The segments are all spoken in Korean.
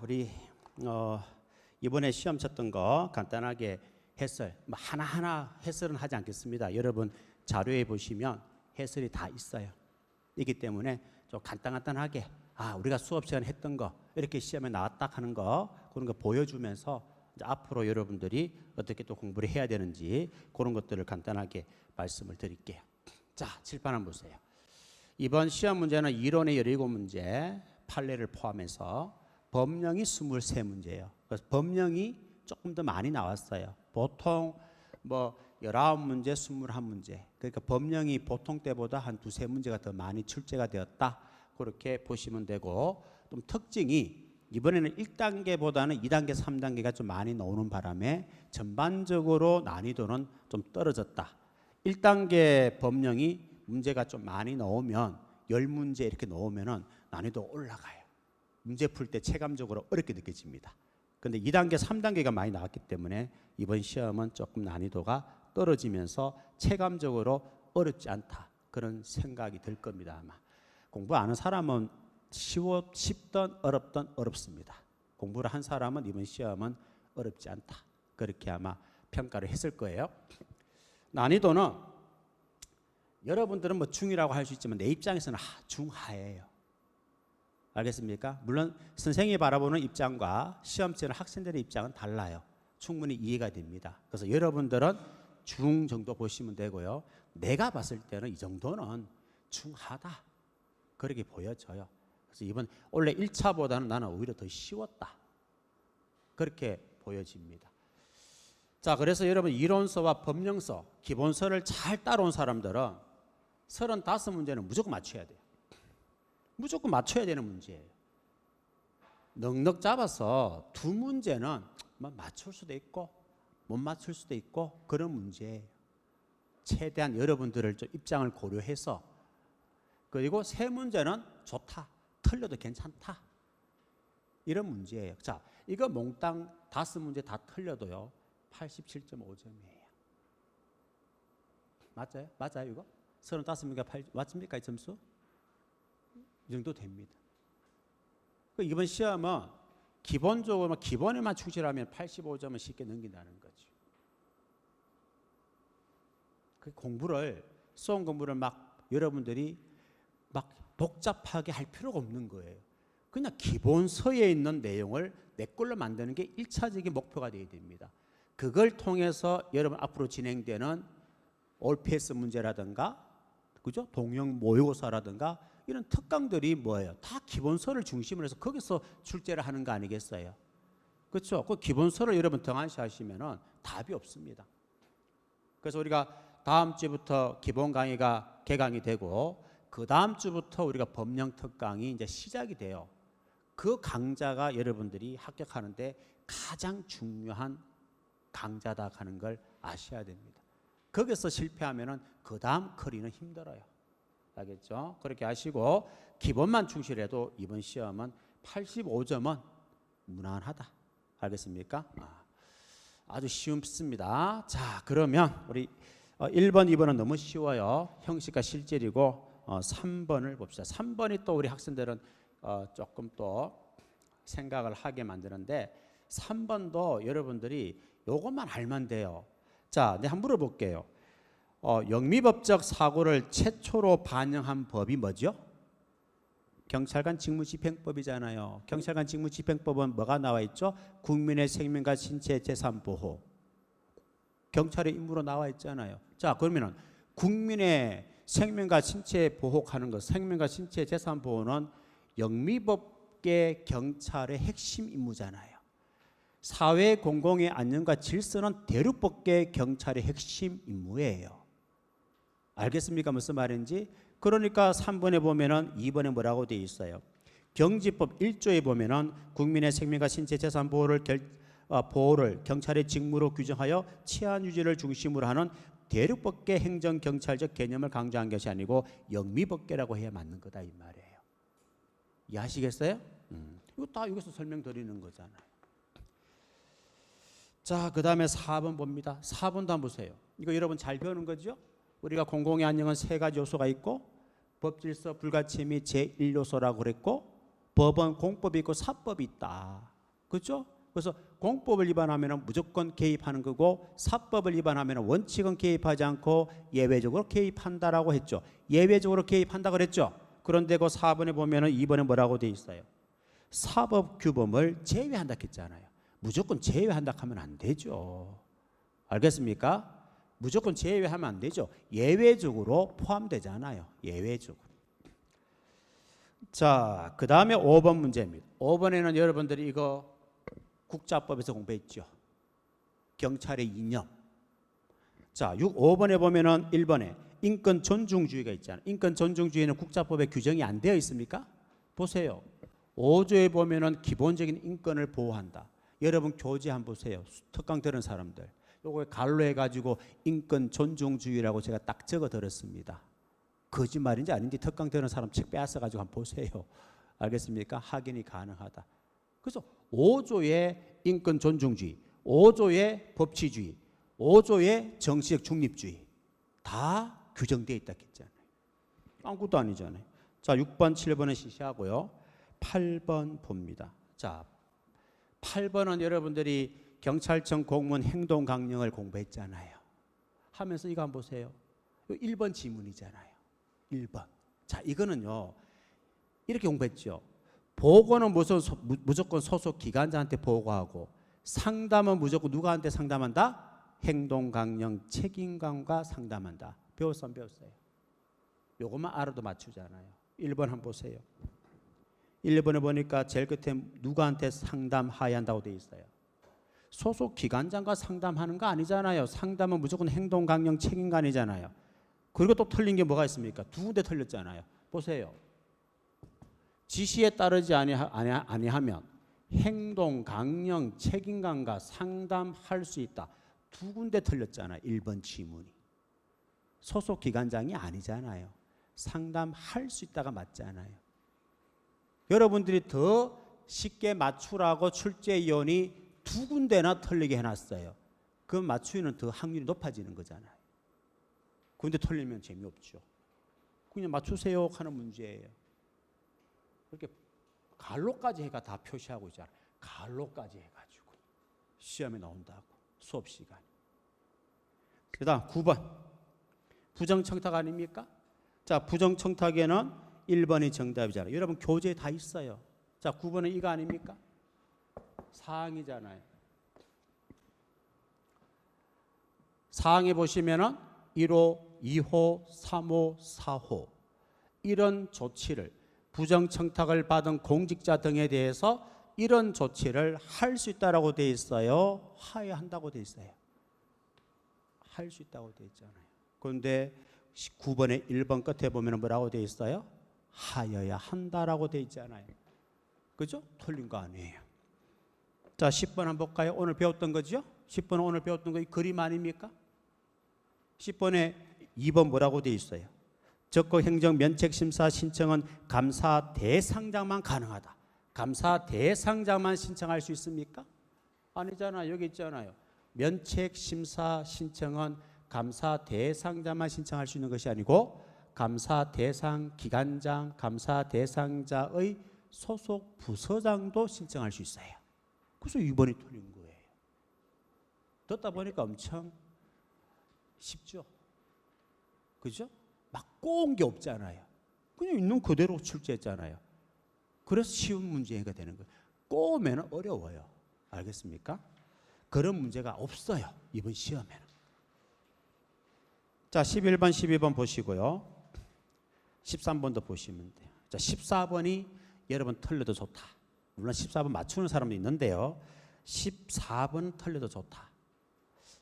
우리 이번에 시험 쳤던 거 간단하게 해설, 하나하나 해설은 하지 않겠습니다. 여러분 자료에 보시면 해설이 다 있어요. 이기 때문에 좀 간단하게 우리가 수업 시간에 했던 거 이렇게 시험에 나왔다 하는 거 그런 거 보여주면서 이제 앞으로 여러분들이 어떻게 또 공부를 해야 되는지 그런 것들을 간단하게 말씀을 드릴게요. 자, 칠판 한번 보세요. 이번 시험 문제는 이론의 17문제, 판례를 포함해서 법령이 23문제예요. 그래서 법령이 조금 더 많이 나왔어요. 보통 19문제, 21문제. 그러니까 법령이 보통 때보다 한 두세 문제가 더 많이 출제가 되었다. 그렇게 보시면 되고, 좀 특징이 이번에는 1단계보다는 2단계, 3단계가 좀 많이 나오는 바람에 전반적으로 난이도는 좀 떨어졌다. 1단계 법령이 문제가 좀 많이 나오면 10문제 이렇게 나오면은 난이도 올라가요. 문제 풀 때 체감적으로 어렵게 느껴집니다. 근데 2단계, 3단계가 많이 나왔기 때문에 이번 시험은 조금 난이도가 떨어지면서 체감적으로 어렵지 않다. 그런 생각이 들 겁니다. 아마. 공부 안 하는 사람은 쉽든 어렵든 어렵습니다. 공부를 한 사람은 이번 시험은 어렵지 않다. 그렇게 아마 평가를 했을 거예요. 난이도는 여러분들은 중이라고 할 수 있지만 내 입장에서는 중하예요. 알겠습니까? 물론 선생님이 바라보는 입장과 시험 치는 학생들의 입장은 달라요. 충분히 이해가 됩니다. 그래서 여러분들은 중 정도 보시면 되고요. 내가 봤을 때는 이 정도는 중하다. 그렇게 보여져요. 그래서 이번 원래 1차보다는 나는 오히려 더 쉬웠다. 그렇게 보여집니다. 자, 그래서 여러분 이론서와 법령서, 기본서를 잘 따라온 사람들은 35문제는 무조건 맞춰야 돼요. 무조건 맞춰야 되는 문제예요. 넉넉 잡아서 2문제는 맞출 수도 있고 못 맞출 수도 있고 그런 문제예요. 최대한 여러분들을 좀 입장을 고려해서, 그리고 3문제는 좋다, 틀려도 괜찮다, 이런 문제예요. 자, 이거 몽땅 5문제 다 틀려도요 87.5점이에요. 맞아요? 맞아요 이거? 35문제가 맞습니까 이 점수? 이 정도 됩니다. 이번 시험은 기본적으로 기본에만 충실하면 85점은 쉽게 넘긴다는 거죠. 그 공부를, 수험 공부를 여러분들이 복잡하게 할 필요가 없는 거예요. 그냥 기본서에 있는 내용을 내 걸로 만드는 게 1차적인 목표가 되어야 됩니다. 그걸 통해서 여러분 앞으로 진행되는 올패스 문제라든가, 그죠? 동형 모의고사라든가 이런 특강들이 뭐예요? 다 기본서를 중심으로 해서 거기서 출제를 하는 거 아니겠어요? 그렇죠? 그 기본서를 여러분 등한시 하시면은 답이 없습니다. 그래서 우리가 다음 주부터 기본 강의가 개강이 되고 그 다음 주부터 우리가 법령 특강이 이제 시작이 돼요. 그 강자가 여러분들이 합격하는데 가장 중요한 강자다 하는 걸 아셔야 됩니다. 거기서 실패하면은 그 다음 커리는 힘들어요. 알겠죠? 그렇게 하시고 기본만 충실해도 이번 시험은 85점은 무난하다. 알겠습니까? 아주 쉽습니다. 자, 그러면 우리 1번, 2번은 너무 쉬워요. 형식과 실질이고 3번을 봅시다. 3번이 또 우리 학생들은 조금 또 생각을 하게 만드는데 3번도 여러분들이 요것만 알면 돼요. 자, 내가 한번 물어볼게요. 영미법적 사고를 최초로 반영한 법이 뭐죠? 경찰관 직무집행법이잖아요. 경찰관 직무집행법은 뭐가 나와 있죠? 국민의 생명과 신체 재산 보호. 경찰의 임무로 나와 있잖아요. 자, 그러면은 국민의 생명과 신체 보호하는 것, 생명과 신체 재산 보호는 영미법계 경찰의 핵심 임무잖아요. 사회 공공의 안녕과 질서는 대륙법계 경찰의 핵심 임무예요. 알겠습니까? 무슨 말인지? 그러니까 3번에 보면은 2번에 뭐라고 되어 있어요? 경지법 1조에 보면은 국민의 생명과 신체 재산 보호를 경찰의 직무로 규정하여 치안 유지를 중심으로 하는 대륙법계 행정경찰적 개념을 강조한 것이 아니고 영미법계라고 해야 맞는 거다 이 말이에요. 이해하시겠어요? 이거 다 여기서 설명드리는 거잖아요. 자, 그 다음에 4번 봅니다. 4번도 한번 보세요. 이거 여러분 잘 배우는 거죠? 우리가 공공의 안녕은 3가지 요소가 있고 법질서, 불가침이 제1요소라고 그랬고 법은 공법이 있고 사법이 있다. 그렇죠? 그래서 공법을 위반하면 무조건 개입하는 거고 사법을 위반하면 원칙은 개입하지 않고 예외적으로 개입한다라고 했죠. 예외적으로 개입한다 그랬죠. 그런데 그 4번에 보면은 2번에 뭐라고 돼 있어요? 사법 규범을 제외한다 했잖아요. 무조건 제외한다 하면 안 되죠. 알겠습니까? 무조건 제외하면 안 되죠. 예외적으로 포함되잖아요. 예외적으로. 자, 그 다음에 5번 문제입니다. 5번에는 여러분들이 이거 국자법에서 공부했죠. 경찰의 이념. 자, 5번에 보면은 1번에 인권 존중주의가 있잖아요. 인권 존중주의는 국자법에 규정이 안 되어 있습니까? 보세요. 5조에 보면은 기본적인 인권을 보호한다. 여러분 교재 한번 보세요. 특강 들은 사람들. 요거 갈로 해가지고 인권 존중주의라고 제가 딱 적어 들었습니다. 거짓말인지 아닌지 특강 들은 사람 책 빼앗아가지고 한번 보세요. 알겠습니까? 확인이 가능하다. 그래서 5조의 인권 존중주의, 5조의 법치주의, 5조의 정치적 중립주의 다 규정되어 있다 했잖아요. 아무것도 아니잖아요. 자, 6번, 7번은 시시하고요. 8번 봅니다. 자, 8번은 여러분들이 경찰청 공무원 행동 강령을 공부했잖아요. 하면서 이거 한번 보세요. 1번 지문이잖아요. 1번. 자, 이거는요. 이렇게 공부했죠. 보고는 무조건 소속 기관자한테 보고하고 상담은 무조건 누구한테 상담한다? 행동 강령 책임감과 상담한다. 배웠어요? 요것만 알아도 맞추잖아요. 1번 한번 보세요. 1번에 보니까 제일 끝에 누구한테 상담하여야 한다고 되어 있어요. 소속 기관장과 상담하는 거 아니잖아요. 상담은 무조건 행동 강령 책임관이잖아요. 그리고 또 틀린 게 뭐가 있습니까? 두 군데 틀렸잖아요. 보세요. 지시에 따르지 아니하면 행동 강령 책임관과 상담할 수 있다. 두 군데 틀렸잖아요. 1번 지문이. 소속 기관장이 아니잖아요. 상담할 수 있다가 맞잖아요. 여러분들이 더 쉽게 맞추라고 출제위원이 두 군데나 틀리게 해놨어요. 그 맞추기는 더 확률이 높아지는 거잖아요. 근데 틀리면 재미없죠. 그냥 맞추세요 하는 문제예요. 그렇게 갈로까지 해가 다 표시하고 있잖아요. 갈로까지 해가지고 시험에 나온다고 수업 시간. 그다음 9번 부정청탁 아닙니까? 자, 부정청탁에는 1번이 정답이잖아요. 여러분 교재에 다 있어요. 자, 9번은 이거 아닙니까? 사항이잖아요. 사항에 보시면은 1호, 2호, 3호, 4호 이런 조치를 부정청탁을 받은 공직자 등에 대해서 이런 조치를 할 수 있다라고 돼 있어요. 하여야 한다고 돼 있어요. 할 수 있다고 돼 있잖아요. 그런데 9번의 1번 끝에 보면 뭐라고 돼 있어요? 하여야 한다라고 돼 있잖아요. 그죠? 틀린 거 아니에요. 자, 10번 한번 볼까요? 오늘 배웠던 거죠? 10번은 오늘 배웠던 거 이 그림 아닙니까? 10번에 2번 뭐라고 돼 있어요? 적극행정 면책심사 신청은 감사 대상자만 가능하다. 감사 대상자만 신청할 수 있습니까? 아니잖아요. 여기 있잖아요. 면책심사 신청은 감사 대상자만 신청할 수 있는 것이 아니고 감사 대상 기관장, 감사 대상자의 소속 부서장도 신청할 수 있어요. 그래서 2번이 틀린 거예요. 듣다 보니까 엄청 쉽죠? 그죠? 막 꼬은 게 없잖아요. 그냥 있는 그대로 출제했잖아요. 그래서 쉬운 문제가 되는 거예요. 꼬우면 어려워요. 알겠습니까? 그런 문제가 없어요. 이번 시험에는. 자, 11번, 12번 보시고요. 13번도 보시면 돼요. 자, 14번이 여러분 틀려도 좋다. 물론 14번 맞추는 사람도 있는데요. 14번 틀려도 좋다.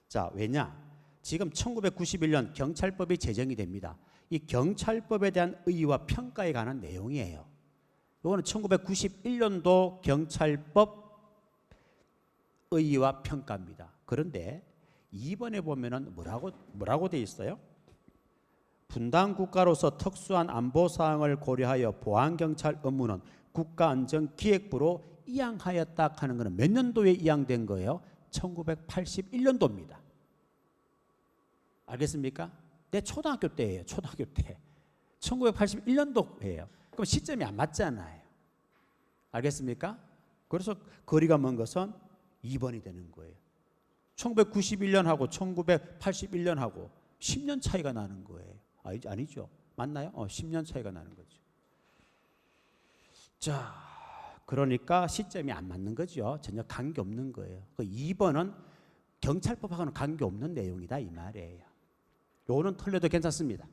자, 왜냐? 지금 1991년 경찰법이 제정이 됩니다. 이 경찰법에 대한 의의와 평가에 관한 내용이에요. 이거는 1991년도 경찰법 의의와 평가입니다. 그런데 2번에 보면은 뭐라고 돼 있어요? 분단 국가로서 특수한 안보 사항을 고려하여 보안 경찰 업무는 국가안전기획부로 이양하였다 하는 것은 몇 년도에 이양된 거예요? 1981년도입니다. 알겠습니까? 내 초등학교 때예요. 초등학교 때. 1981년도예요. 그럼 시점이 안 맞잖아요. 알겠습니까? 그래서 거리가 먼 것은 2번이 되는 거예요. 1991년하고 1981년하고 10년 차이가 나는 거예요. 아니죠. 맞나요? 10년 차이가 나는 거죠. 자, 그러니까 시점이 안 맞는 거죠. 전혀 관계없는 거예요. 그 2번은 경찰법하고는 관계없는 내용이다 이 말이에요. 요거는 털려도 괜찮습니다.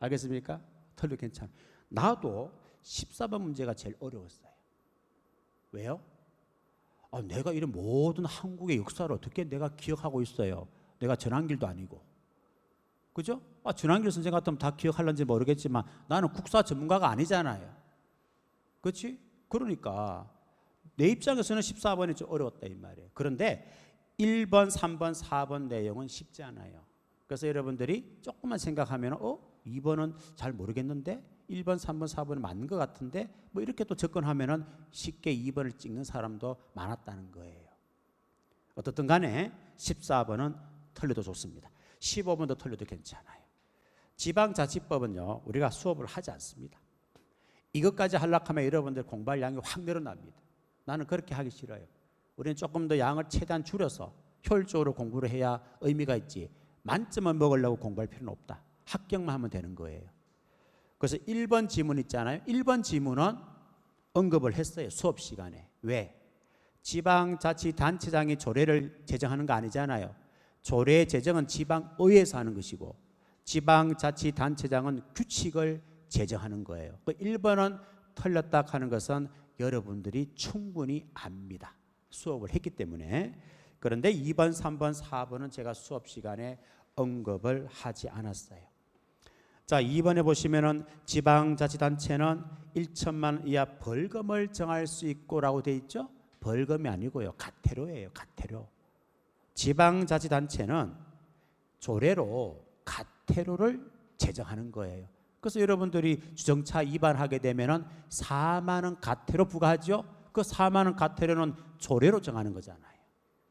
알겠습니까? 털려도 괜찮아. 나도 14번 문제가 제일 어려웠어요. 왜요? 내가 이런 모든 한국의 역사를 어떻게 내가 기억하고 있어요. 내가 전환길도 아니고. 그죠? 전환길 선생 같으면 다 기억할런지 모르겠지만 나는 국사 전문가가 아니잖아요. 그렇지? 그러니까 내 입장에서는 14번이 좀 어려웠다 이 말이에요. 그런데 1번, 3번, 4번 내용은 쉽지 않아요. 그래서 여러분들이 조금만 생각하면 2번은 잘 모르겠는데 1번, 3번, 4번은 맞는 것 같은데 뭐 이렇게 또 접근하면은 쉽게 2번을 찍는 사람도 많았다는 거예요. 어떻든 간에 14번은 털려도 좋습니다. 15번도 털려도 괜찮아요. 지방자치법은요 우리가 수업을 하지 않습니다. 이것까지 하려고 하면 여러분들 공부할 양이 확 늘어납니다. 나는 그렇게 하기 싫어요. 우리는 조금 더 양을 최대한 줄여서 효율적으로 공부를 해야 의미가 있지. 만점을 먹으려고 공부할 필요는 없다. 합격만 하면 되는 거예요. 그래서 1번 지문 있잖아요. 1번 지문은 언급을 했어요. 수업 시간에. 왜? 지방자치단체장이 조례를 제정하는 거 아니잖아요. 조례 제정은 지방의회에서 하는 것이고 지방자치단체장은 규칙을 제정하는 거예요. 그 1번은 틀렸다 하는 것은 여러분들이 충분히 압니다. 수업을 했기 때문에. 그런데 2번, 3번, 4번은 제가 수업 시간에 언급을 하지 않았어요. 자, 2번에 보시면은 지방자치단체는 1천만 원 이하 벌금을 정할 수 있고라고 돼 있죠? 벌금이 아니고요. 가태료예요. 가태료. 지방자치단체는 조례로 가태료를 제정하는 거예요. 그래서 여러분들이 주정차 위반하게 되면은 4만 원 가태료 부과하죠. 그 4만 원 가태료는 조례로 정하는 거잖아요.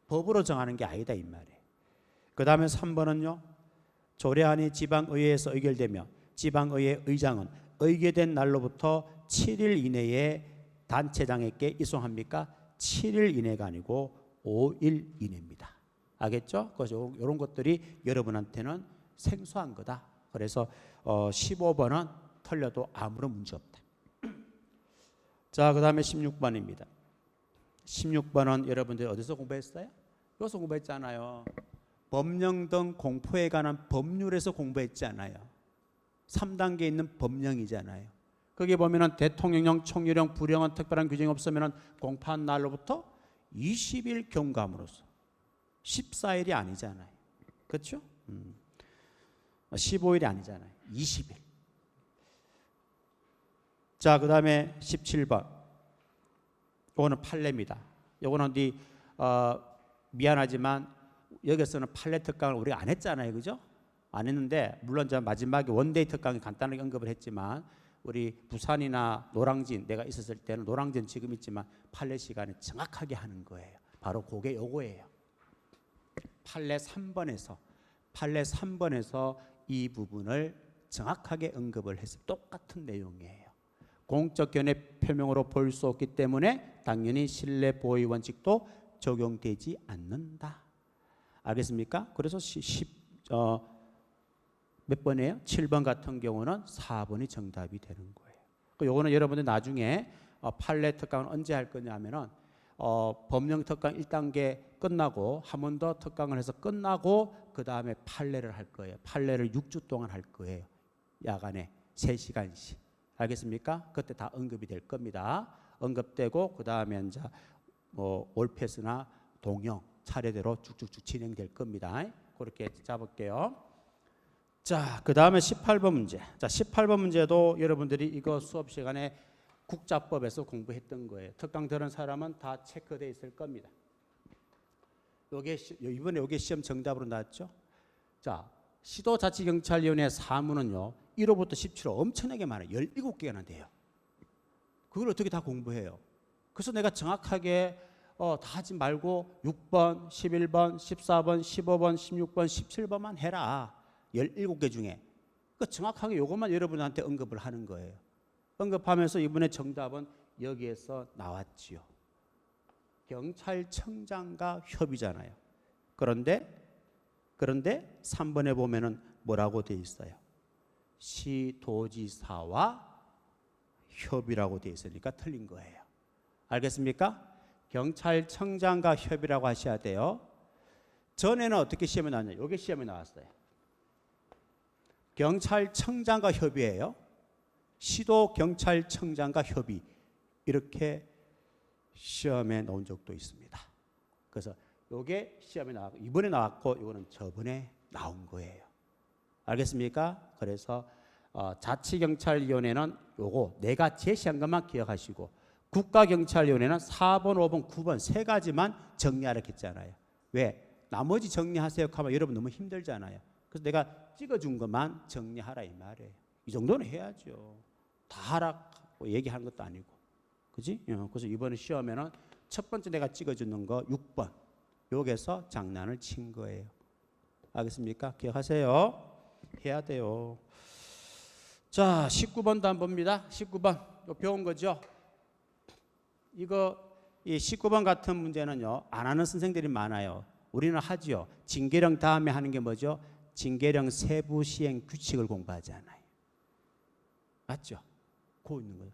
법으로 정하는 게 아니다 이 말이에요. 그 다음에 3번은요. 조례안이 지방의회에서 의결되며 지방의회 의장은 의결된 날로부터 7일 이내에 단체장에게 이송합니까? 7일 이내가 아니고 5일 이내입니다. 알겠죠? 그래서 이런 것들이 여러분한테는 생소한 거다. 그래서 15번은 털려도 아무런 문제 없다. 자, 그 다음에 16번입니다. 16번은 여러분들 어디서 공부했어요? 여기서 공부했잖아요. 법령 등 공포에 관한 법률에서 공부했잖아요. 3단계에 있는 법령이잖아요. 거기 보면은 대통령령, 총리령, 부령은 특별한 규정이 없으면은 공포한 날로부터 20일 경과함으로써 14일이 아니잖아요. 그렇죠? 15일이 아니잖아요. 20일. 자, 그 다음에 17번. 이거는 판례입니다. 이거는 미안하지만 여기서는 판례 특강을 우리가 안 했잖아요. 그죠? 안 했는데 물론 저 마지막에 원데이 특강이 간단하게 언급을 했지만 우리 부산이나 노량진 내가 있었을 때는 노량진 지금 있지만 판례 시간에 정확하게 하는 거예요. 바로 그게 요거예요. 판례 3번에서 이 부분을 정확하게 언급을 해서 똑같은 내용이에요. 공적 견해 표명으로 볼 수 없기 때문에 당연히 신뢰 보호 원칙도 적용되지 않는다. 알겠습니까? 그래서 몇 번이에요? 7번 같은 경우는 4번이 정답이 되는 거예요. 요거는 여러분들 나중에 판례 특강을 언제 할 거냐면은 법령 특강 1단계 끝나고 한 번 더 특강을 해서 끝나고 그 다음에 판례를 할 거예요. 판례를 6주 동안 할 거예요. 야간에 3시간씩. 알겠습니까? 그때 다 언급이 될 겁니다. 언급되고 그 다음에 이제 올패스나 동영 차례대로 쭉쭉쭉 진행될 겁니다. 그렇게 잡을게요. 자, 그 다음에 18번 문제. 자, 18번 문제도 여러분들이 이거 수업 시간에 국자법에서 공부했던 거예요. 특강 들은 사람은 다 체크되어 있을 겁니다. 이번에 이게 시험 정답으로 나왔죠. 자, 시도자치경찰위원회 사무는요 1호부터 17호 엄청나게 많아요. 17개나 돼요. 그걸 어떻게 다 공부해요? 그래서 내가 정확하게 다 하지 말고 6번, 11번, 14번, 15번, 16번, 17번만 해라. 17개 중에. 그러니까 정확하게 이것만 여러분한테 언급을 하는 거예요. 언급하면서 이번에 정답은 여기에서 나왔지요. 경찰청장과 협의잖아요. 그런데 3번에 보면은 뭐라고 돼 있어요? 시도지사와 협의라고 돼 있으니까 틀린 거예요. 알겠습니까? 경찰청장과 협의라고 하셔야 돼요. 전에는 어떻게 시험에 나왔냐? 이게 시험에 나왔어요. 경찰청장과 협의예요. 시도경찰청장과 협의. 이렇게 시험에 나온 적도 있습니다. 그래서 이게 시험에 나왔고 이번에 나왔고 이거는 저번에 나온 거예요. 알겠습니까? 그래서 자치경찰위원회는 요거 내가 제시한 것만 기억하시고 국가경찰위원회는 4번, 5번, 9번 세 가지만 정리하라고 했잖아요. 왜? 나머지 정리하세요 하면 여러분 너무 힘들잖아요. 그래서 내가 찍어준 것만 정리하라 이 말이에요. 이 정도는 해야죠. 다 하라고 얘기하는 것도 아니고. 그지? 그래서 이번에 시험에는 첫 번째 내가 찍어주는 거 6번. 여기서 장난을 친 거예요. 알겠습니까? 기억하세요. 해야 돼요. 자, 19번도 한번 봅니다. 19번. 이거 배운 거죠? 이거 이 19번 같은 문제는요. 안 하는 선생들이 많아요. 우리는 하죠. 징계령 다음에 하는 게 뭐죠? 징계령 세부 시행 규칙을 공부하잖아요. 맞죠? 고 있는 거예요.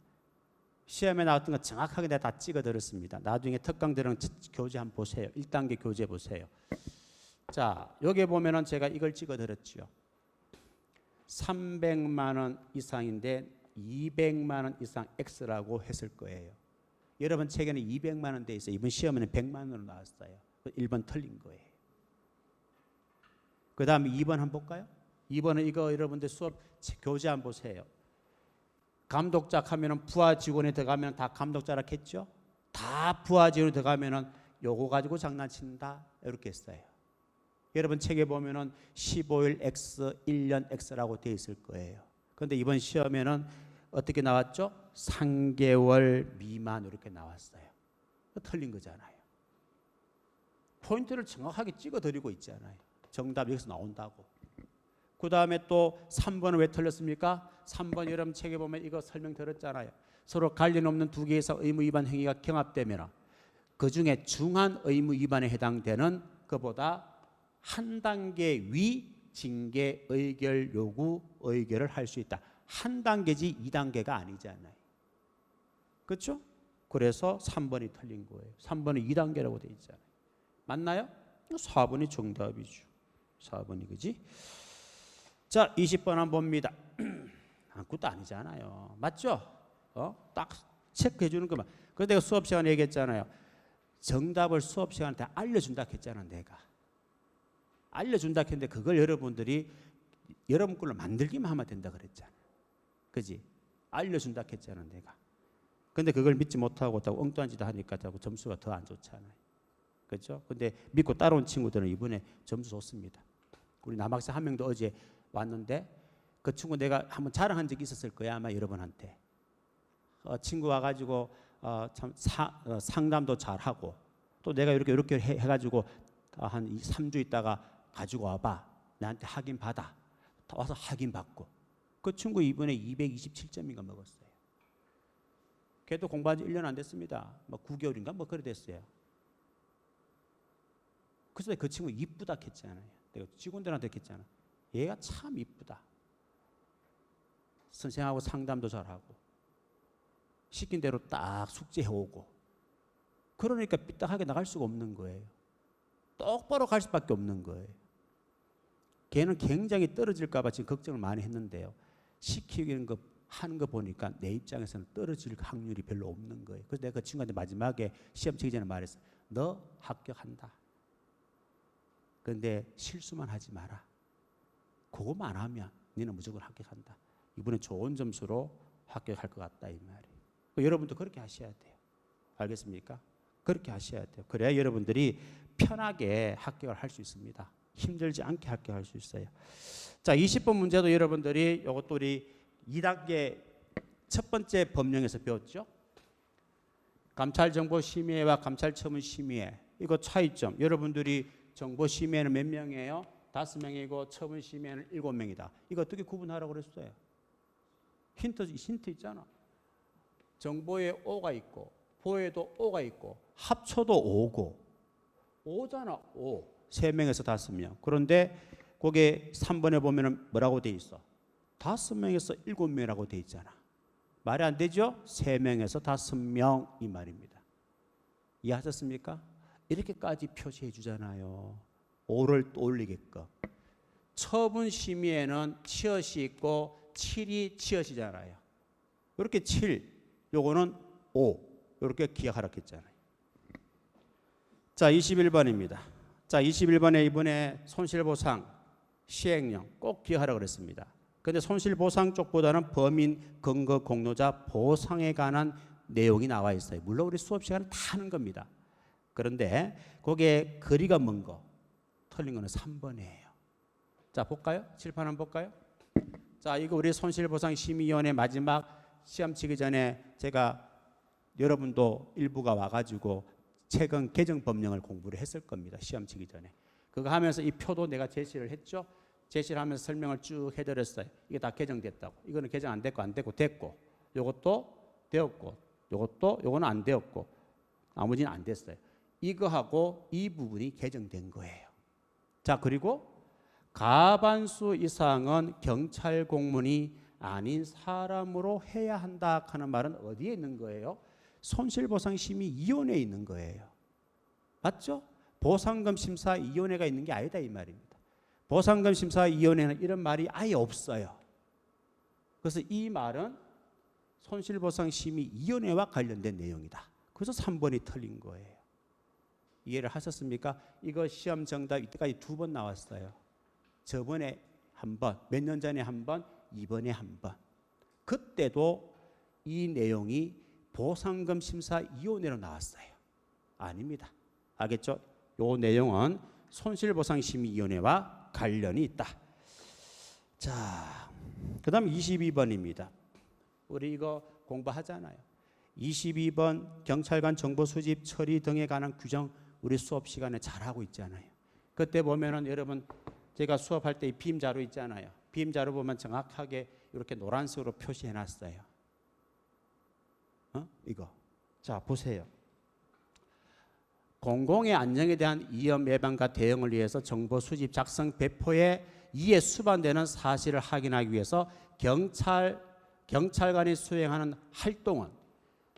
시험에 나왔던 거 정확하게 내가 다 찍어 들었습니다. 나중에 특강들은 교재 한번 보세요. 1단계 교재 보세요. 자, 여기 보면은 제가 이걸 찍어 들었죠. 300만 원 이상인데 200만 원 이상 X라고 했을 거예요. 여러분 책에는 200만 원 돼 있어요. 이번 시험에는 100만 원으로 나왔어요. 1번 틀린 거예요. 그 다음에 2번 한번 볼까요? 2번은 이거 여러분들 수업 교재 한번 보세요. 감독자 하면은 부하 직원에 들어가면 다 감독자라 했죠? 다 부하 직원에 들어가면은 요거 가지고 장난친다 이렇게 했어요. 여러분 책에 보면은 15일 X, 1년 X라고 돼 있을 거예요. 그런데 이번 시험에는 어떻게 나왔죠? 3개월 미만 이렇게 나왔어요. 틀린 거잖아요. 포인트를 정확하게 찍어 드리고 있잖아요. 정답 여기서 나온다고. 그 다음에 또 3번은 왜 틀렸습니까? 3번 여러분 책에 보면 이거 설명 들었잖아요. 서로 관련 없는 두 개의 의무 위반 행위가 경합되면 그 중에 중한 의무 위반에 해당되는 것보다 한 단계 위 징계 의결 요구 의결을 할 수 있다. 한 단계지 2단계가 아니잖아요. 그렇죠? 그래서 3번이 틀린 거예요. 3번은 2단계라고 돼 있잖아요. 맞나요? 4번이 정답이죠. 4번이 그지? 자, 20번 한번 봅니다. 아무것도 아니잖아요. 맞죠? 딱 체크해 주는 것만. 그래서 내가 수업 시간에 얘기했잖아요. 정답을 수업 시간에 다 알려준다 했잖아, 내가. 알려준다 했는데 그걸 여러분들이 여러분 걸로 만들기만 하면 된다 그랬잖아. 그지? 알려준다 했잖아, 내가. 근데 그걸 믿지 못하고 엉뚱한 짓 하니까 점수가 더 안 좋잖아요. 그렇죠? 근데 믿고 따라온 친구들은 이번에 점수 좋습니다. 우리 남학생 한 명도 어제 왔는데 그 친구 내가 한번 자랑한 적이 있었을 거야 아마 여러분한테. 친구 와가지고 상담도 잘하고 또 내가 이렇게 해가지고 한 3주 있다가 가지고 와봐. 나한테 확인 받아. 와서 확인 받고. 그 친구 이번에 227점인가 먹었어요. 걔도 공부한 지 1년 안 됐습니다. 뭐 9개월인가 뭐 그래 됐어요. 그래서 그 친구 이쁘다 했잖아요. 내가 직원들한테 했잖아. 얘가 참 이쁘다. 선생하고 상담도 잘하고 시킨 대로 딱 숙제해오고 그러니까 삐딱하게 나갈 수가 없는 거예요. 똑바로 갈 수밖에 없는 거예요. 걔는 굉장히 떨어질까 봐 지금 걱정을 많이 했는데요. 시키는 거 하는 거 보니까 내 입장에서는 떨어질 확률이 별로 없는 거예요. 그래서 내가 그 친구한테 마지막에 시험 치기 전에 말했어. 너 합격한다. 그런데 실수만 하지 마라. 그거만 안 하면 너는 무조건 합격한다. 이번에 좋은 점수로 합격할 것 같다 이 말이에요. 여러분도 그렇게 하셔야 돼요. 알겠습니까? 그렇게 하셔야 돼요. 그래야 여러분들이 편하게 합격을 할 수 있습니다. 힘들지 않게 합격할 수 있어요. 자, 20번 문제도 여러분들이 이것도 우리 2단계 첫 번째 법령에서 배웠죠. 감찰정보심의회와 감찰처분심의회 이거 차이점. 여러분들이 정보심의회는 몇 명이에요? 5명이고 처분심의회는 7명이다. 이거 어떻게 구분하라고 그랬어요? 힌트 있잖아. 정보에 O가 있고 보에도 O가 있고 합쳐도 O고 5잖아. 5. 3명에서 5명. 그런데 거기에 3번에 보면은 뭐라고 돼 있어? 5명에서 7명이라고 돼 있잖아. 말이 안 되죠? 3명에서 5명 이 말입니다. 이해하셨습니까? 이렇게까지 표시해 주잖아요. 5를 또 올리게끔. 처분 심의에는 치엇이 있고 7이 치엇이잖아요. 이렇게 7, 요거는 5 이렇게 기억하라고 했잖아요. 자, 21번입니다. 자, 21번에 이번에 손실보상 시행령 꼭 기억하라고 그랬습니다. 근데 손실보상 쪽보다는 범인, 근거, 공로자 보상에 관한 내용이 나와 있어요. 물론 우리 수업 시간에 다 하는 겁니다. 그런데 거기에 거리가 먼 거, 틀린 거는 3번이에요. 자, 볼까요? 칠판 한번 볼까요? 자, 이거 우리 손실보상심의위원회 마지막 시험 치기 전에 제가 여러분도 일부가 와가지고 최근 개정법령을 공부를 했을 겁니다. 시험 치기 전에. 그거 하면서 이 표도 내가 제시를 했죠. 제시를 하면서 설명을 쭉 해드렸어요. 이게 다 개정됐다고. 이거는 개정 안 됐고 안 됐고 됐고, 요것도 되었고, 요거는 안 되었고, 나머지는 안 됐어요. 이거하고 이 부분이 개정된 거예요. 자, 그리고 과반수 이상은 경찰 공무원이 아닌 사람으로 해야 한다 하는 말은 어디에 있는 거예요? 손실보상심의위원회에 있는 거예요. 맞죠? 보상금심사위원회가 있는 게 아니다 이 말입니다. 보상금심사위원회는 이런 말이 아예 없어요. 그래서 이 말은 손실보상심의위원회와 관련된 내용이다. 그래서 3번이 틀린 거예요. 이해를 하셨습니까? 이거 시험 정답 이때까지 2번 나왔어요. 저번에 한 번, 몇 년 전에 한 번, 이번에 한 번. 그때도 이 내용이 보상금심사위원회로 나왔어요. 아닙니다. 알겠죠? 이 내용은 손실보상심의위원회와 관련이 있다. 자, 그 다음 22번입니다. 우리 이거 공부하잖아요. 22번 경찰관 정보 수집 처리 등에 관한 규정 우리 수업 시간에 잘하고 있잖아요. 그때 보면은 여러분 제가 수업할 때 이 빔 자료 있잖아요. 빔 자료 보면 정확하게 이렇게 노란색으로 표시해 놨어요. 이거. 자, 보세요. 공공의 안녕에 대한 위험 예방과 대응을 위해서 정보 수집, 작성, 배포에 이에 수반되는 사실을 확인하기 위해서 경찰관이 수행하는 활동은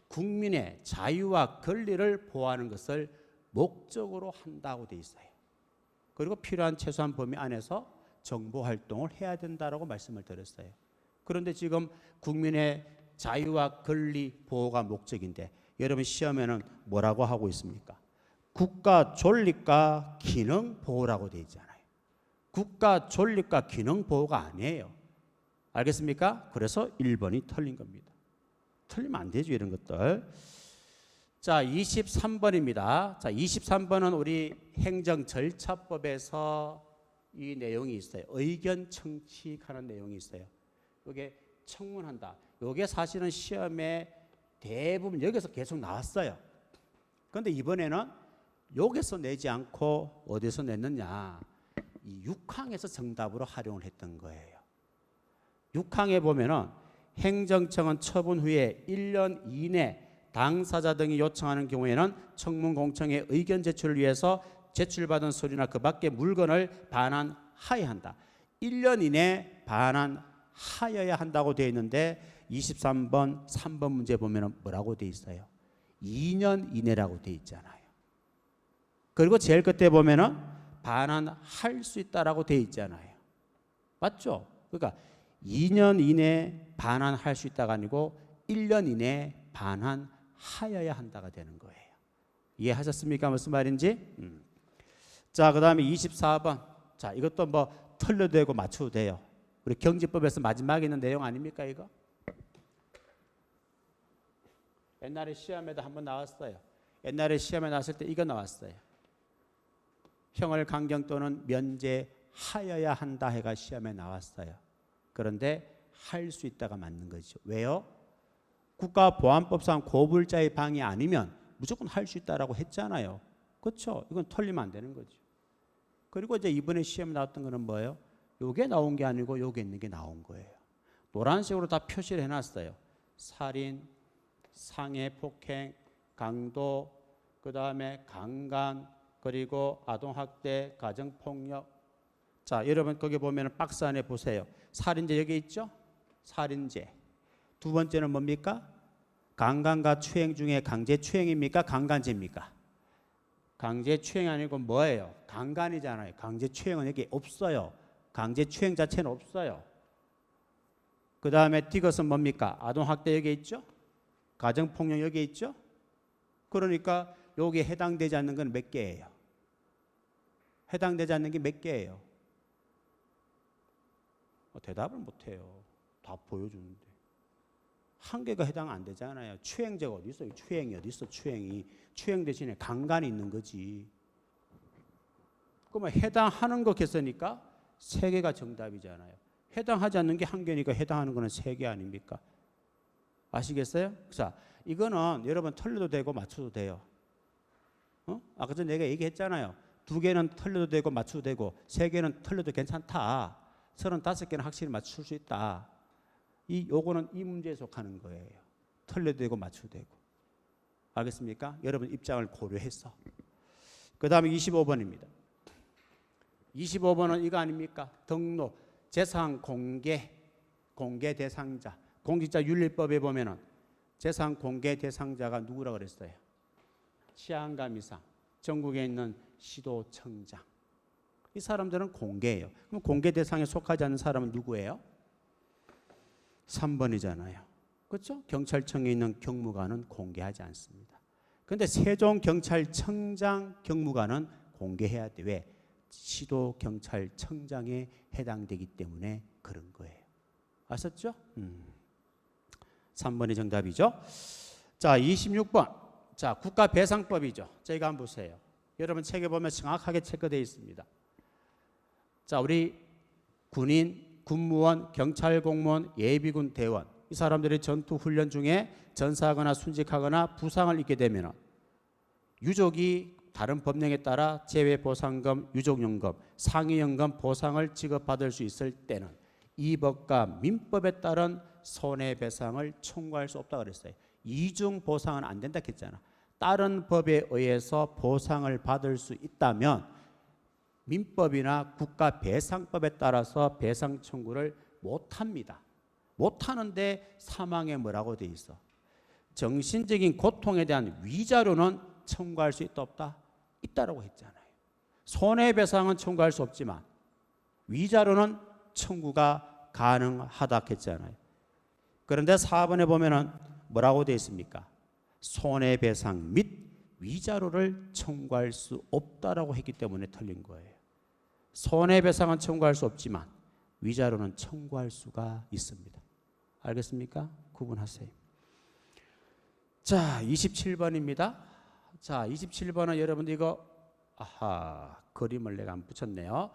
국민의 자유와 권리를 보호하는 것을 목적으로 한다고 돼 있어요. 그리고 필요한 최소한 범위 안에서 정보 활동을 해야 된다라고 말씀을 드렸어요. 그런데 지금 국민의 자유와 권리 보호가 목적인데 여러분 시험에는 뭐라고 하고 있습니까? 국가 존립과 기능 보호라고 돼 있잖아요. 국가 존립과 기능 보호가 아니에요. 알겠습니까? 그래서 1번이 틀린 겁니다. 틀리면 안 되죠, 이런 것들. 자, 23번입니다. 자, 23번은 우리 행정절차법에서 이 내용이 있어요. 의견 청취하는 내용이 있어요. 이게 청문한다. 이게 사실은 시험에 대부분 여기서 계속 나왔어요. 그런데 이번에는 여기서 내지 않고 어디서 냈느냐? 이 6항에서 정답으로 활용을 했던 거예요. 6항에 보면은 행정청은 처분 후에 1년 이내 당사자 등이 요청하는 경우에는 청문공청의 의견 제출을 위해서 제출받은 서류나 그 밖의 물건을 반환하여야 한다. 1년 이내 반환하여야 한다고 되어 있는데 23번, 3번 문제 보면 뭐라고 되어 있어요? 2년 이내라고 되어 있잖아요. 그리고 제일 끝에 보면은 반환할 수 있다라고 되어 있잖아요. 맞죠? 그러니까 2년 이내 반환할 수 있다가 아니고 1년 이내 반환하여야 한다가 되는 거예요. 이해하셨습니까? 무슨 말인지? 자, 그 다음에 24번. 자, 이것도 뭐 틀려도 되고 맞춰도 돼요. 우리 경제법에서 마지막에 있는 내용 아닙니까, 이거? 옛날에 시험에도 한번 나왔어요. 옛날에 시험에 나왔을 때 이거 나왔어요. 형을 강경 또는 면제하여야 한다 해가 시험에 나왔어요. 그런데 할 수 있다가 맞는 거죠. 왜요? 국가보안법상 고불자의 방해 아니면 무조건 할 수 있다라고 했잖아요. 그렇죠? 이건 틀리면 안 되는 거죠. 그리고 이제 이번에 시험에 나왔던 거는 뭐예요? 요게 나온 게 아니고 요게 있는 게 나온 거예요. 노란색으로 다 표시를 해놨어요. 살인, 상해 폭행, 강도, 그 다음에 강간, 그리고 아동학대, 가정폭력. 자, 여러분 거기 보면 박스 안에 보세요. 살인죄 여기 있죠? 살인죄. 두 번째는 뭡니까? 강간과 추행 중에 강제추행입니까? 강간죄입니까? 강제추행이 아니고 뭐예요? 강간이잖아요. 강제추행은 여기 없어요. 강제추행 자체는 없어요. 그 다음에 디귿은 뭡니까? 아동학대 여기 있죠? 가정폭력 여기 있죠? 그러니까 여기에 해당되지 않는 건 몇 개예요? 해당되지 않는 게 몇 개예요? 대답을 못해요. 다 보여주는데. 한 개가 해당 안 되잖아요. 추행죄가 어디 있어요? 추행이 어디 있어? 추행이. 추행 대신에 강간이 있는 거지. 그러면 해당하는 거 했으니까 세 개가 정답이잖아요. 해당하지 않는 게 한 개니까 해당하는 거는 세 개 아닙니까? 아시겠어요? 자, 이거는 여러분 틀려도 되고 맞춰도 돼요. 아까 전에 내가 얘기했잖아요. 두 개는 틀려도 되고 맞춰도 되고 세 개는 틀려도 괜찮다. 35개는 확실히 맞출 수 있다. 요거는 이 문제에 속하는 거예요. 틀려도 되고 맞춰도 되고. 알겠습니까? 여러분 입장을 고려해서. 그 다음에 25번입니다. 25번은 이거 아닙니까? 등록, 재산 공개 대상자. 공직자윤리법에 보면은 재산 공개 대상자가 누구라 그랬어요? 치안감이상, 전국에 있는 시도청장. 이 사람들은 공개예요. 그럼 공개 대상에 속하지 않는 사람은 누구예요? 3번이잖아요. 그렇죠? 경찰청에 있는 경무관은 공개하지 않습니다. 그런데 세종경찰청장 경무관은 공개해야 돼. 왜? 시도경찰청장에 해당되기 때문에 그런 거예요. 아셨죠? 3번이 정답이죠. 자, 26번. 자, 국가배상법이죠. 저희가 한번 보세요. 여러분 책에 보면 정확하게 체크되어 있습니다. 자, 우리 군인, 군무원, 경찰공무원, 예비군 대원 이 사람들이 전투훈련 중에 전사하거나 순직하거나 부상을 입게 되면 유족이 다른 법령에 따라 재외보상금, 유족연금, 상해연금 보상을 지급받을 수 있을 때는 이 법과 민법에 따른 손해배상을 청구할 수 없다고 그랬어요. 이중 보상은 안 된다 했잖아. 다른 법에 의해서 보상을 받을 수 있다면 민법이나 국가배상법에 따라서 배상 청구를 못합니다. 못하는데 사망에 뭐라고 돼 있어? 정신적인 고통에 대한 위자료는 청구할 수 있다 없다? 있다라고 했잖아요. 손해배상은 청구할 수 없지만 위자료는 청구가 가능하다 했잖아요. 그런데 4번에 보면은 뭐라고 되어 있습니까? 손해배상 및 위자료를 청구할 수 없다라고 했기 때문에 틀린 거예요. 손해배상은 청구할 수 없지만 위자료는 청구할 수가 있습니다. 알겠습니까? 구분하세요. 자, 27번입니다. 자, 27번은 여러분들 이거 그림을 내가 안 붙였네요.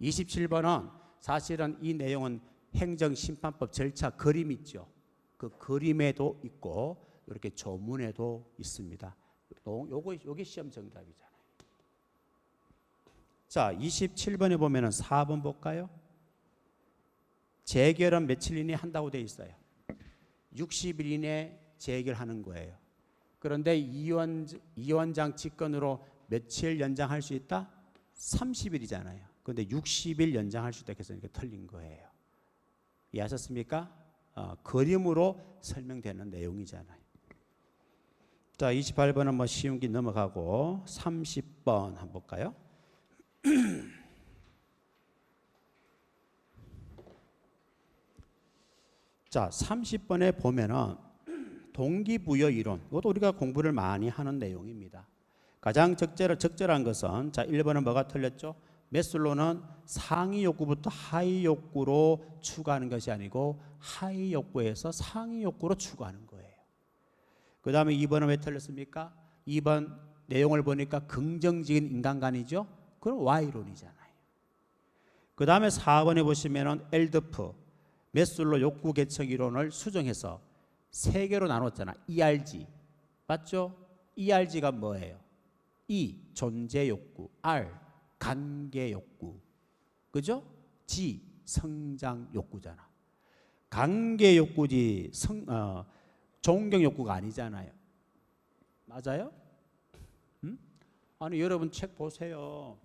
27번은 사실은 이 내용은 행정심판법 절차 그림 있죠. 그 그림에도 있고 이렇게 조문에도 있습니다. 요게 시험 정답이잖아요. 자, 27번에 보면은 4번 볼까요? 재결은 며칠 이내에 한다고 되어 있어요. 60일 이내에 재결하는 거예요. 그런데 이원장 직권으로 며칠 연장할 수 있다? 30일이잖아요. 그런데 60일 연장할 수 있다 해서 이렇게 틀린 거예요. 이해하셨습니까? 그림으로 설명되는 내용이잖아요. 자, 28번은 뭐 쉬운 게 넘어가고 30번 한번 볼까요? 자, 30번에 보면은 동기부여 이론, 이것도 우리가 공부를 많이 하는 내용입니다. 가장 적절한 것은, 자, 1번은 뭐가 틀렸죠? 매슬로는 상위 욕구부터 하위 욕구로 추구하는 것이 아니고 하위 욕구에서 상위 욕구로 추구하는 거예요. 그 다음에 2번은 왜 틀렸습니까? 2번 내용을 보니까 긍정적인 인간관이죠? 그럼 Y론이잖아요. 그 다음에 4번에 보시면은 엘드프, 매슬로 욕구 개척 이론을 수정해서 3개로 나눴잖아. ERG. 맞죠? ERG가 뭐예요? E, 존재 욕구. R, 관계 욕구. 그죠? G, 성장 욕구잖아. 관계 욕구지 존경 욕구가 아니잖아요. 맞아요? 아니 여러분 책 보세요.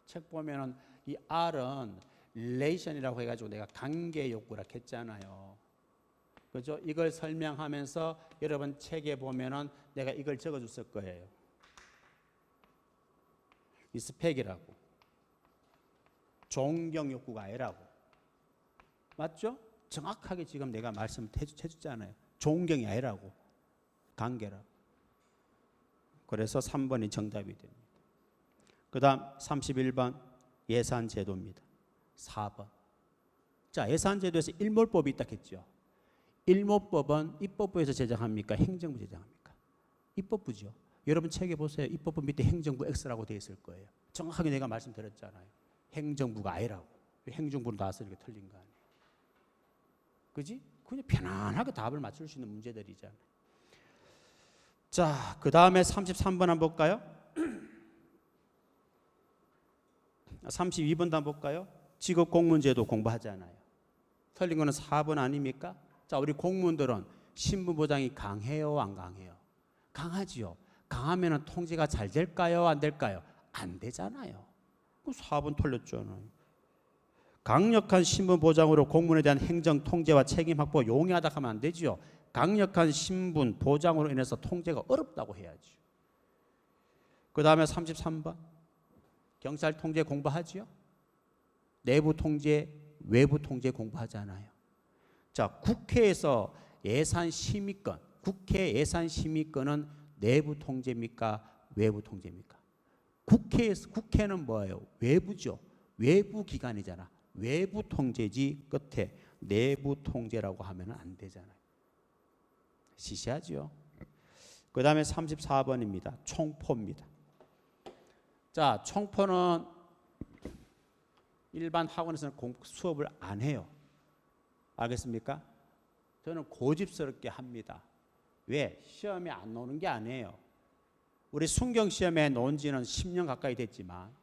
책 보면은 이 R은 relation이라고 해가지고 내가 관계 욕구라 했잖아요. 그죠? 이걸 설명하면서 여러분 책에 보면은 내가 이걸 적어줬을 거예요. 리스펙이라고. 존경 욕구가 아니라고. 맞죠? 정확하게 지금 내가 말씀해줬잖아요. 존경이 아니라고. 관계라고. 그래서 3번이 정답이 됩니다. 그 다음 31번 예산제도입니다. 4번. 자, 예산제도에서 일몰법이 있다 했죠. 일몰법은 입법부에서 제정합니까? 행정부 제정합니까? 입법부죠. 여러분 책에 보세요. 입법부 밑에 행정부 X라고 되어 있을 거예요. 정확하게 내가 말씀드렸잖아요. 행정부가 아니라고. 행정부로 나왔으니까 틀린 거 아니에요. 그지? 그냥 편안하게 답을 맞출 수 있는 문제들이잖아요. 자, 그 다음에 33번 한번 볼까요? 32번도 한번 볼까요? 직업 공무원제도 공부하잖아요. 틀린 거는 4번 아닙니까? 자, 우리 공무원들은 신분 보장이 강해요, 안 강해요? 강하지요. 강하면 통제가 잘 될까요, 안 될까요? 안 되잖아요. 그럼 4번 틀렸잖아요. 강력한 신분 보장으로 공무원에 대한 행정 통제와 책임 확보 용이하다 하면 안 되지요. 강력한 신분 보장으로 인해서 통제가 어렵다고 해야죠. 그 다음에 33번 경찰 통제 공부하지요. 내부 통제, 외부 통제 공부하잖아요. 자, 국회에서 예산 심의권, 국회 예산 심의권은 내부 통제입니까? 외부 통제입니까? 국회는 뭐예요? 외부죠. 외부 기관이잖아. 외부 통제지 끝에 내부 통제라고 하면 안 되잖아요. 시시하죠. 그 다음에 34번입니다. 총포입니다. 자, 총포는 일반 학원에서는 수업을 안 해요. 알겠습니까? 저는 고집스럽게 합니다. 왜? 시험에 안 나오는 게 아니에요. 우리 순경시험에 나온 지는 10년 가까이 됐지만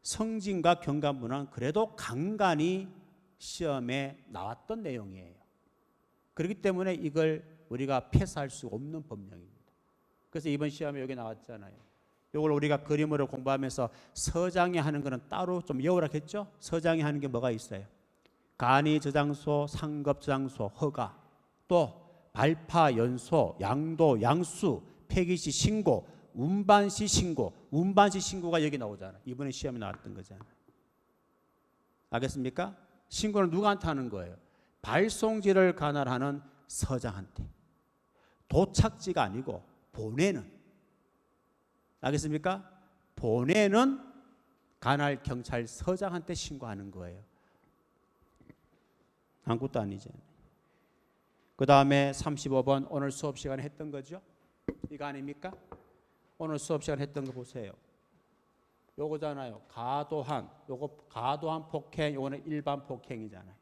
성진과 경관부는 그래도 간간히 시험에 나왔던 내용이에요. 그렇기 때문에 이걸 우리가 패스할 수 없는 법령입니다. 그래서 이번 시험에 여기 나왔잖아요. 이걸 우리가 그림으로 공부하면서 서장이 하는 거는 따로 좀 외우라 했죠? 서장이 하는 게 뭐가 있어요? 간이 저장소, 상급 저장소, 허가, 또 발파, 연소, 양도, 양수, 폐기시 신고, 운반시 신고, 운반시 신고가 여기 나오잖아요. 이번에 시험에 나왔던 거잖아요. 알겠습니까? 신고는 누구한테 하는 거예요? 발송지를 관할하는 서장한테. 도착지가 아니고 보내는. 알겠습니까? 보내는 관할 경찰 서장한테 신고하는 거예요. 아무것도 아니잖아요. 그 다음에 35번 오늘 수업 시간에 했던 거죠. 이거 아닙니까? 오늘 수업 시간에 했던 거 보세요. 요거잖아요. 가도한. 요거 가도한 폭행. 요거는 일반 폭행이잖아요.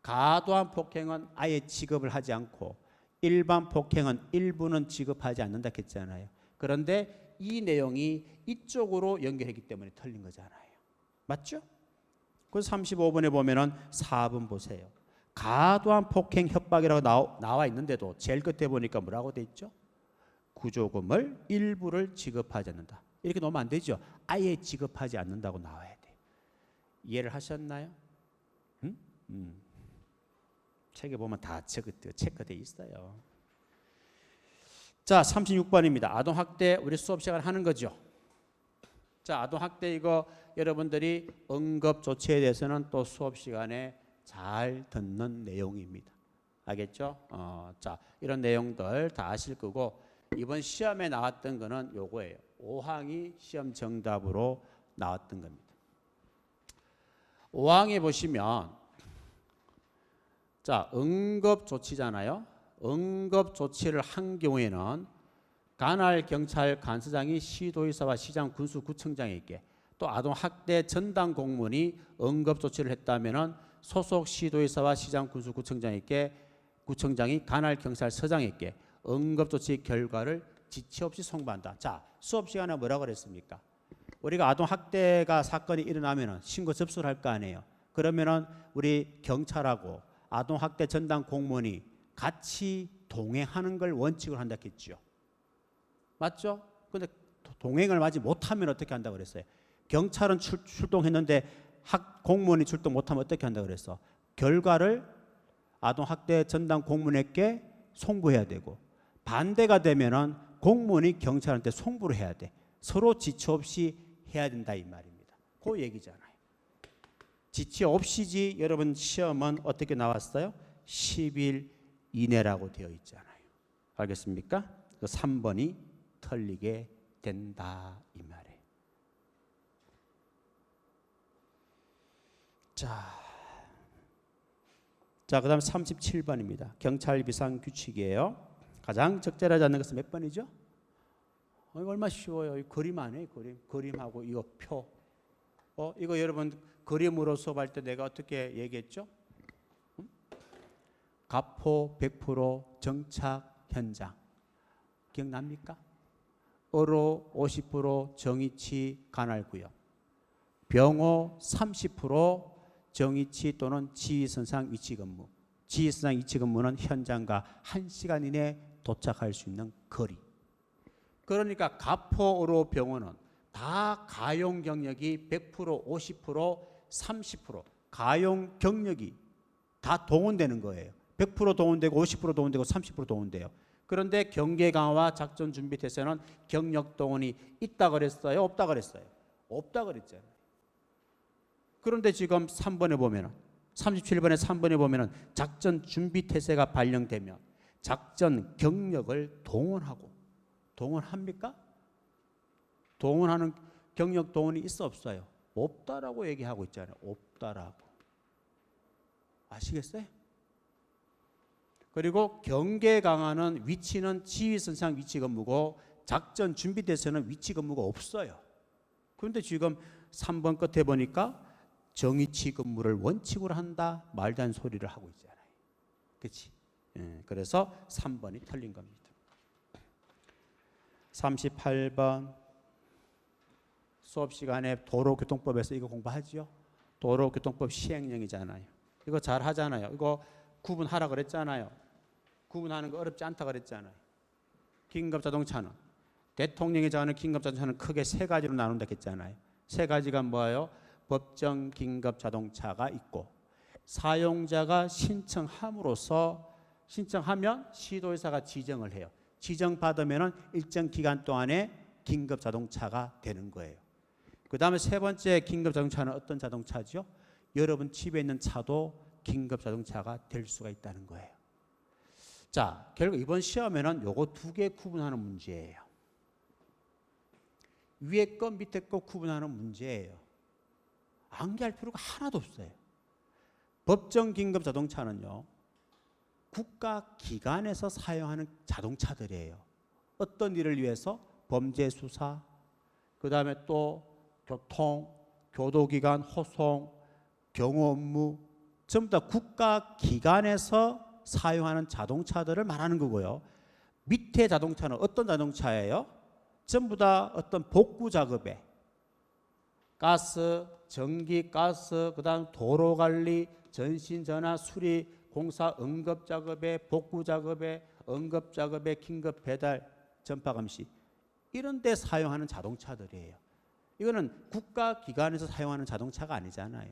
가도한 폭행은 아예 지급을 하지 않고 일반 폭행은 일부는 지급하지 않는다 했잖아요. 그런데 이 내용이 이쪽으로 연결했기 때문에 틀린 거잖아요. 맞죠? 그래서 35번에 보면은 4번 보세요. 가도한 폭행 협박이라고 나와 있는데도 제일 끝에 보니까 뭐라고 돼 있죠? 구조금을 일부를 지급하지 않는다. 이렇게 놓으면 안 되죠. 아예 지급하지 않는다고 나와야 돼. 이해를 하셨나요? 책에 보면 다 체크돼 있어요. 자, 36번입니다. 아동학대 우리 수업 시간 하는 거죠. 자, 아동학대 이거 여러분들이 응급조치에 대해서는 또 수업 시간에 잘 듣는 내용입니다. 알겠죠? 자, 이런 내용들 다 아실 거고 이번 시험에 나왔던 거는 요거예요. 5항이 시험 정답으로 나왔던 겁니다. 5항에 보시면 자, 응급조치잖아요. 응급조치를 한 경우에는 관할 경찰 간수장이 시도의사와 시장 군수 구청장에게 또 아동학대 전담 공무원이 응급조치를 했다면은 소속 시도의사와 시장 군수 구청장에게 구청장이 관할 경찰서장에게 응급조치 결과를 지체 없이 송부한다. 자, 수업 시간에 뭐라고 그랬습니까? 우리가 아동학대가 사건이 일어나면은 신고 접수를 할 거 아니에요. 그러면은 우리 경찰하고 아동학대 전담 공무원이 같이 동행하는 걸 원칙으로 한다 했죠. 맞죠? 근데 동행을 하지 못하면 어떻게 한다고 그랬어요? 경찰은 출동했는데 공무원이 출동 못하면 어떻게 한다고 그랬어? 결과를 아동학대 전담 공무원에게 송부해야 되고, 반대가 되면은 공무원이 경찰한테 송부를 해야 돼. 서로 지체 없이 해야 된다 이 말입니다. 그 얘기잖아요. 지체 없이지 여러분 시험은 어떻게 나왔어요? 10일 이내라고 되어 있잖아요. 알겠습니까? 3번이 틀리게 된다 이 말이에요. 자, 그다음 37번입니다. 경찰 비상 규칙이에요. 가장 적절하지 않는 것은 몇 번이죠? 이거 얼마나 쉬워요. 이 그림 안에 그림하고 이거 표. 이거 여러분 그림으로 수업할 때 내가 어떻게 얘기했죠? 가포 100% 정착 현장. 기억납니까? 어로 50% 정위치 관할구역. 병호 30% 정위치 또는 지휘선상 위치근무. 지휘선상 위치근무는 현장과 1시간 이내에 도착할 수 있는 거리. 그러니까 가포, 어로, 병호는 다 가용 경력이 100%, 50%, 30% 가용 경력이 다 동원되는 거예요. 100% 동원되고 50% 동원되고 30% 동원돼요. 그런데 경계 강화와 작전 준비 태세는 경력 동원이 있다 그랬어요? 없다 그랬어요? 없다 그랬잖아요. 그런데 지금 3번에 보면은 37번에 3번에 보면은 작전 준비 태세가 발령되면 작전 경력을 동원합니까? 동원하는 경력 동원이 있어 없어요? 없다라고 얘기하고 있잖아요. 없다라고. 아시겠어요? 그리고 경계 강화는 위치는 지휘선상 위치 근무고 작전 준비 태세는 위치 근무가 없어요. 그런데 지금 3번 끝에 보니까 정위치 근무를 원칙으로 한다 말도 안 소리를 하고 있잖아요. 그렇지? 그래서 3번이 틀린 겁니다. 38번 수업 시간에 도로교통법에서 이거 공부하죠? 도로교통법 시행령이잖아요. 이거 잘 하잖아요. 이거 구분하라 그랬잖아요. 구분하는 거 어렵지 않다 그랬잖아요. 긴급자동차는 대통령이 정하는 긴급자동차는 크게 세 가지로 나눈다 했잖아요. 세 가지가 뭐예요? 법정 긴급자동차가 있고 사용자가 신청하면 시도의사가 지정을 해요. 지정받으면 일정 기간 동안에 긴급자동차가 되는 거예요. 그 다음에 세 번째 긴급자동차는 어떤 자동차죠? 여러분 집에 있는 차도 긴급자동차가 될 수가 있다는 거예요. 자, 결국 이번 시험에는 요거 두 개 구분하는 문제예요. 위에 거 밑에 거 구분하는 문제예요. 암기할 필요가 하나도 없어요. 법정 긴급자동차는요, 국가기관에서 사용하는 자동차들이에요. 어떤 일을 위해서? 범죄 수사, 그 다음에 또 교통, 교도기관, 호송, 경호 업무, 전부 다 국가기관에서 사용하는 자동차들을 말하는 거고요. 밑에 자동차는 어떤 자동차예요? 전부 다 어떤 복구 작업에 가스, 전기, 가스, 그 다음 도로관리, 전신전화, 수리, 공사, 응급작업에, 복구작업에, 응급작업에, 긴급배달, 전파감시 이런 데 사용하는 자동차들이에요. 이거는 국가기관에서 사용하는 자동차가 아니잖아요.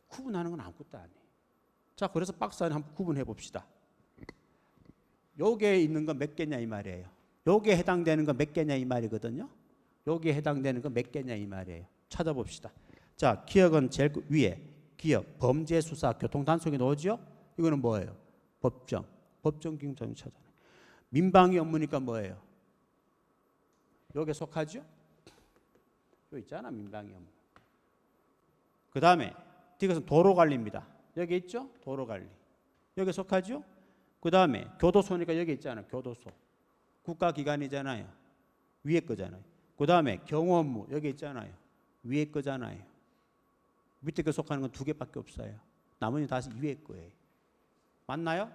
구분하는 건 아무것도 아니에요. 자, 그래서 박스 안에 한번 구분해 봅시다. 요게 있는 건 몇 개냐 이 말이에요. 요게 해당되는 건 몇 개냐 이 말이거든요. 요게 해당되는 건 몇 개냐 이 말이에요. 찾아봅시다. 자, 기억은 제일 위에 기억, 범죄 수사, 교통 단속에 나오죠? 이거는 뭐예요? 법정 긴급자동차잖아요. 민방위 업무니까 뭐예요? 여기에 속하죠? 여기 있잖아, 민방위 업무. 그 다음에 이것은 도로관리입니다. 여기 있죠? 도로관리. 여기에 속하죠? 그 다음에 교도소니까 여기 있잖아요. 교도소. 국가기관이잖아요. 위에 거잖아요. 그 다음에 경호 업무 여기 있잖아요. 위에 거잖아요. 밑에 거 속하는 건 두 개밖에 없어요. 나머지 다시 위에 거예요. 맞나요?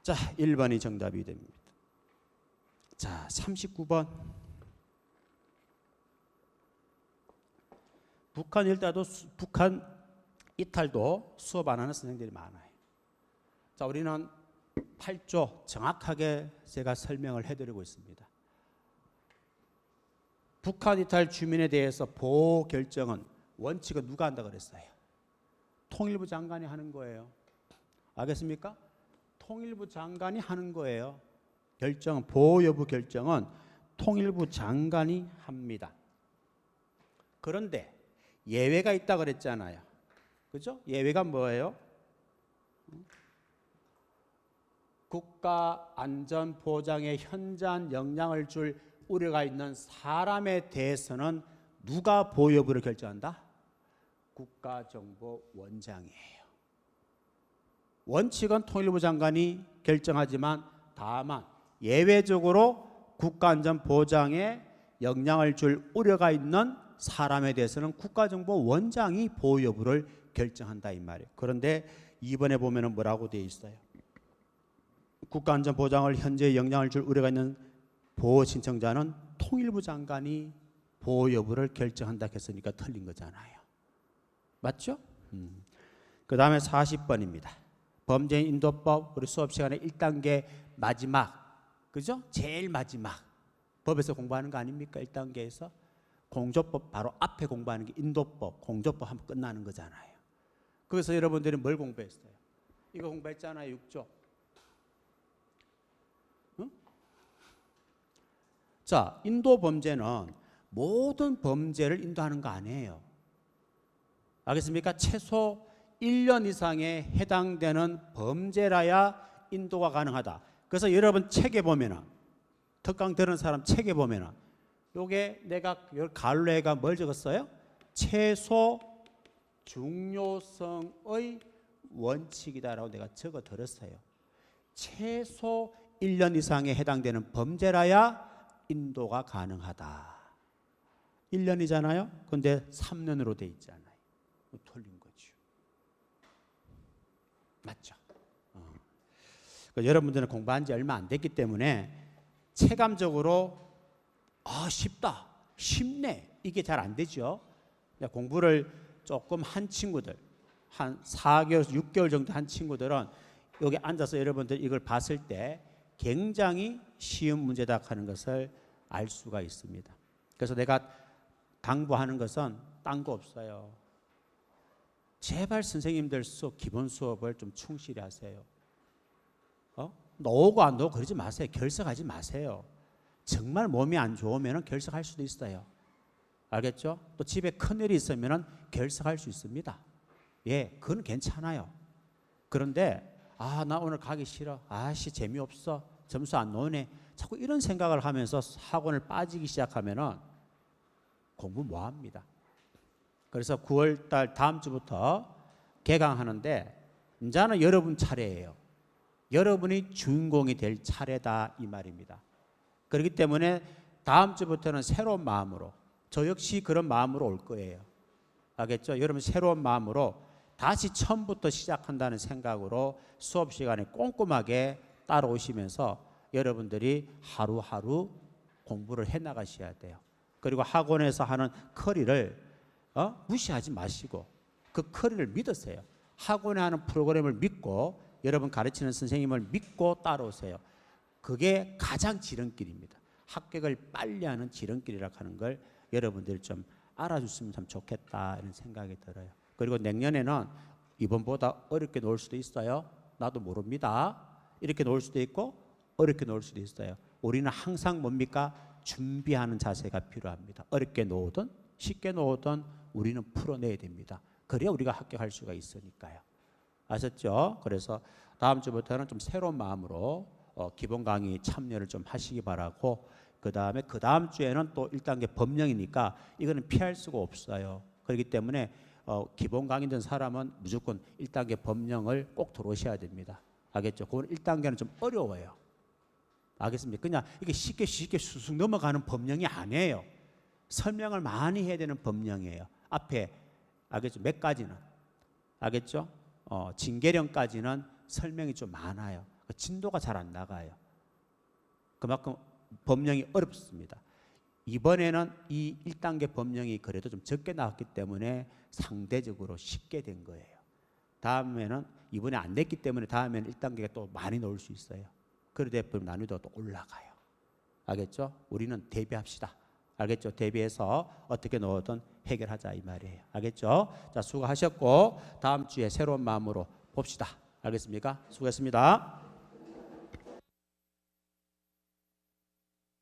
자, 1번이 정답이 됩니다. 자, 39번. 북한 이탈도 수업 안 하는 선생님들이 많아요. 자, 우리는 8조 정확하게 제가 설명을 해드리고 있습니다. 북한 이탈 주민에 대해서 보호 결정은 원칙은 누가 한다 그랬어요? 통일부 장관이 하는 거예요. 알겠습니까? 통일부 장관이 하는 거예요. 결정, 보호 여부 결정은 통일부 장관이 합니다. 그런데 예외가 있다 그랬잖아요. 그죠? 예외가 뭐예요? 국가 안전 보장에 현저한 영향을 줄 우려가 있는 사람에 대해서는 누가 보호 여부를 결정한다? 국가정보원장이에요. 원칙은 통일부 장관이 결정하지만 다만 예외적으로 국가안전보장에 영향을 줄 우려가 있는 사람에 대해서는 국가정보원장이 보호 여부를 결정한다 이 말이에요. 그런데 이번에 보면은 뭐라고 되어 있어요? 국가안전보장을 현재 영향을 줄 우려가 있는 보호 신청자는 통일부 장관이 보호 여부를 결정한다 했으니까 틀린 거잖아요. 맞죠? 그 다음에 40번입니다. 범죄인 인도법 우리 수업 시간에 1단계 마지막, 그죠? 제일 마지막 법에서 공부하는 거 아닙니까? 1단계에서 공조법 바로 앞에 공부하는 게 인도법, 공조법 하면 끝나는 거잖아요. 그래서 여러분들이 뭘 공부했어요? 이거 공부했잖아요. 6조. 응? 자, 인도 범죄는 모든 범죄를 인도하는 거 아니에요. 알겠습니까? 최소 1년 이상에 해당되는 범죄라야 인도가 가능하다. 그래서 여러분 책에 보면은 특강 들은 사람 책에 보면은 요게 내가 갈래가 뭘 적었어요? 최소 중요성의 원칙이다라고 내가 적어 들었어요. 최소 1년 이상에 해당되는 범죄라야 인도가 가능하다. 1년이잖아요. 근데 3년으로 돼 있잖아요. 틀린 거죠. 맞죠? 여러분들은 공부한 지 얼마 안 됐기 때문에 체감적으로 쉽다, 쉽네 이게 잘 안 되죠. 공부를 조금 한 친구들 한 4개월, 6개월 정도 한 친구들은 여기 앉아서 여러분들 이걸 봤을 때 굉장히 쉬운 문제다 하는 것을 알 수가 있습니다. 그래서 내가 당부하는 것은 딴 거 없어요. 제발 선생님들 수업, 기본 수업을 좀 충실히 하세요. 나오고 안 나오고 그러지 마세요. 결석하지 마세요. 정말 몸이 안 좋으면 결석할 수도 있어요. 알겠죠? 또 집에 큰일이 있으면 결석할 수 있습니다. 예, 그건 괜찮아요. 그런데 나 오늘 가기 싫어. 재미없어. 점수 안 나오네. 자꾸 이런 생각을 하면서 학원을 빠지기 시작하면 공부 뭐 합니다. 그래서 9월 달 다음 주부터 개강하는데 이제는 여러분 차례예요. 여러분이 주인공이 될 차례다 이 말입니다. 그렇기 때문에 다음 주부터는 새로운 마음으로 저 역시 그런 마음으로 올 거예요. 알겠죠? 여러분 새로운 마음으로 다시 처음부터 시작한다는 생각으로 수업 시간에 꼼꼼하게 따라오시면서 여러분들이 하루하루 공부를 해나가셔야 돼요. 그리고 학원에서 하는 커리를 무시하지 마시고 그 커리를 믿으세요. 학원에 하는 프로그램을 믿고 여러분 가르치는 선생님을 믿고 따라오세요. 그게 가장 지름길입니다. 합격을 빨리 하는 지름길이라고 하는 걸 여러분들이 좀 알아줬으면 참 좋겠다 이런 생각이 들어요. 그리고 내년에는 이번보다 어렵게 놓을 수도 있어요. 나도 모릅니다. 이렇게 놓을 수도 있고 어렵게 놓을 수도 있어요. 우리는 항상 뭡니까? 준비하는 자세가 필요합니다. 어렵게 놓으든 쉽게 놓으든 우리는 풀어내야 됩니다. 그래야 우리가 합격할 수가 있으니까요. 아셨죠? 그래서 다음 주부터는 좀 새로운 마음으로 기본 강의 참여를 좀 하시기 바라고, 그 다음 주에는 또 1단계 법령이니까 이거는 피할 수가 없어요. 그렇기 때문에 기본 강의 된 사람은 무조건 1단계 법령을 꼭 들어오셔야 됩니다. 알겠죠? 그건 1단계는 좀 어려워요. 알겠습니까? 그냥 이게 쉽게 수숙 넘어가는 법령이 아니에요. 설명을 많이 해야 되는 법령이에요. 앞에 알겠죠? 몇 가지는 알겠죠? 징계령까지는 설명이 좀 많아요. 진도가 잘 안 나가요. 그만큼 법령이 어렵습니다. 이번에는 이 1단계 법령이 그래도 좀 적게 나왔기 때문에 상대적으로 쉽게 된 거예요. 다음에는 이번에 안 냈기 때문에 다음에는 1단계가 또 많이 넣을 수 있어요. 그러다 보면 난이도가 또 올라가요. 알겠죠? 우리는 대비합시다. 알겠죠? 대비해서 어떻게 넣어든 해결하자 이 말이에요. 알겠죠? 자, 수고하셨고 다음 주에 새로운 마음으로 봅시다. 알겠습니까? 수고했습니다.